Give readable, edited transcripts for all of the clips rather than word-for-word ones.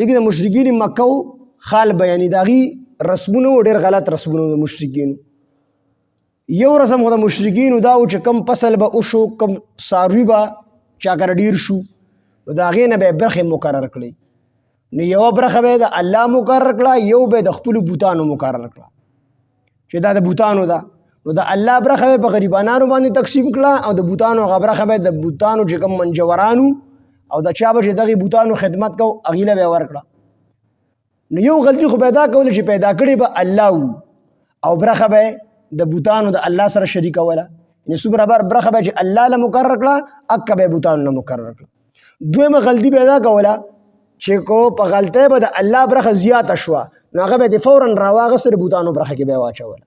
دغه د مشرکین مکه خال بیانې داغي رسمونه ډېر غلط رسمونه د مشرکین یو رسم خو د مشرکین دا چې کم فصل به وشو کم ساروي به چا کر ډیر شو نو د هغې نه به برخې مقرر کړي نو یوه برخه به د الله مقرر کړه یو به د خپلو بوتانو مقرر کړه چې دا د بوتانو ده نو د الله برخه به په غریبانانو باندې تقسیم کړه او د بوتانو هغه برخه به د بوتانو چې کوم منجورانو او د چا به چې دغې بوتانو خدمت کو هغې له به یې ورکړه نو یو غلطي خو پیدا کوله چې پیدا کړې به الله او برخه به د بوتانو د الله سره شریکوله یعنې څومره برخه به چې الله له مقرر کړه اکه به بوتانو له مقرر کړه دویمه غلطي پیدا کوله چې کو په غلطۍ به د الله برخه زیاته شوه نو هغه به د فورا راواغسته د بوتانو برخه کې به یې واچوله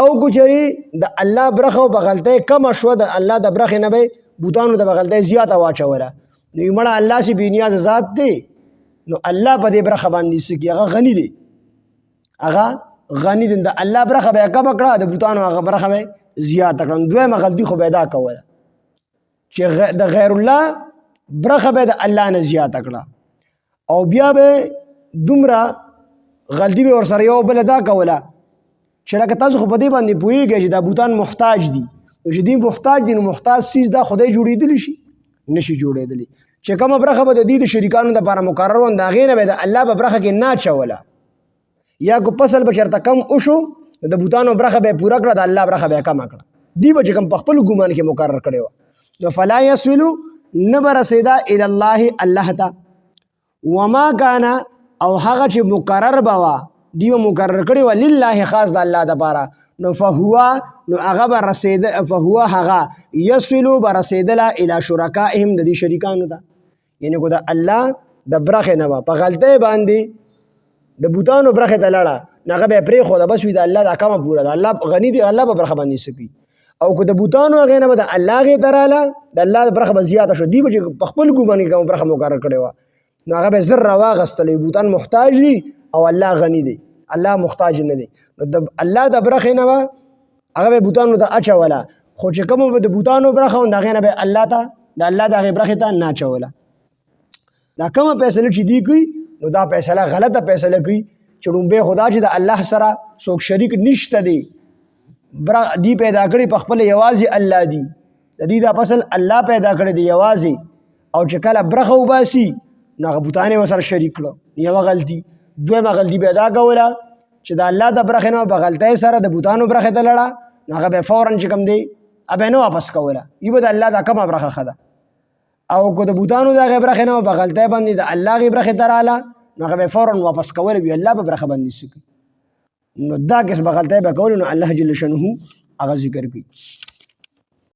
او که چېرې د الله برخه په غلطۍ کمه شوه د الله د برخې نه به بوتانو ته به غلطۍ زیاته واچوله نو مړه الله چې بېنیازه ذات دی نو الله په دې برخه باندې څه کړي هغه غني دی هغه غني دی د الله برخه به یې کمه کړه د بوتانو هغه برخه به یې زیاته کړه دویمه غلطي خو به یې دا کوله چې د غیر الله برخه به د الله نه زیاته کړه او بیا به دومره غلطي به ورسره یو بله دا کوله چې لکه تاسو خو په دې باندې پوهېږئ چې دا بوتان محتاج دي نو چې دوی محتاج دي نو محتاج څیز دا خدای جوړېدلی شي نشي جوړېدلی چې کومه برخه به د دوی د شریکانو دپاره مقرر وه د هغې نه به د الله په برخه کې نه اچوله یا که فصل به چېرته کم وشو د بوتانو برخه به یې پوره کړه د الله برخه به یې کمه کړه دوی به چې کوم په خپلو ګمان کې مقرر کړی وه نو فلا یصلو نه به رسېده الی الله الله ته وما کان او هغه چې مقرر به وه دوی به مقرر کړی وه لله خاص د الله دپاره نو فهو نو هغه به رسېده فهو هغه یصلو به رسېدله الی شرکائهم د دې شریکانو ته یعنې کو د الله د برخې نه به په غلطۍ باندې د بوتانو برخې ته لاړه نو هغه به یې پرېښوده بس وي د الله دا کمه پوره ده الله غني دی الله په برخه باندې څه کوي او که د بوتانو هغې نه به د الله هغې ته راله د الله برخه به زیاته شو دوی به چې په خپل ګمان کې کومه برخه مقرر کړې وه نو هغه به زر راواغستلی بوتان محتاج دي او الله غني دی الله محتاج نه دی نو د الله د برخې نه به هغه به بوتانو ته اچوله خو چې کومه به د بوتانو برخه وه د هغې نه به الله ته د الله د هغې برخې ته نه اچوله دا کومه فیصله چې دوی کوي نو دا فیصله غلطه فیصله کوي چې ړومبی خو دا چې د الله سره څوک شریک نشته دی دی پیدا کړي په خپله یوازې الله دی د دې دا فصل الله پیدا کړی دی یوازې او چې کله برخه وباسي نو هغه بوتان یې ورسره شریک کړه یوه غلطي دویمه غلطي به دا کوله چې د الله د برخې نه په غلطۍ سره د بوتانو برخې ته لړه نو هغه به یې فورا چې کوم دی هغه به یې نه واپس کوله وي به د الله دا کمه برخه ښه ده او که د بوتانو د هغې برخې نه په غلطۍ باندې د الله هغې برخې ته راله نو هغه به یې فورا واپس کولی وي الله په برخه باندې څه کوي نو دا قسمه غلطۍ به کولو نو الله جل شانه هغه ذکر کوي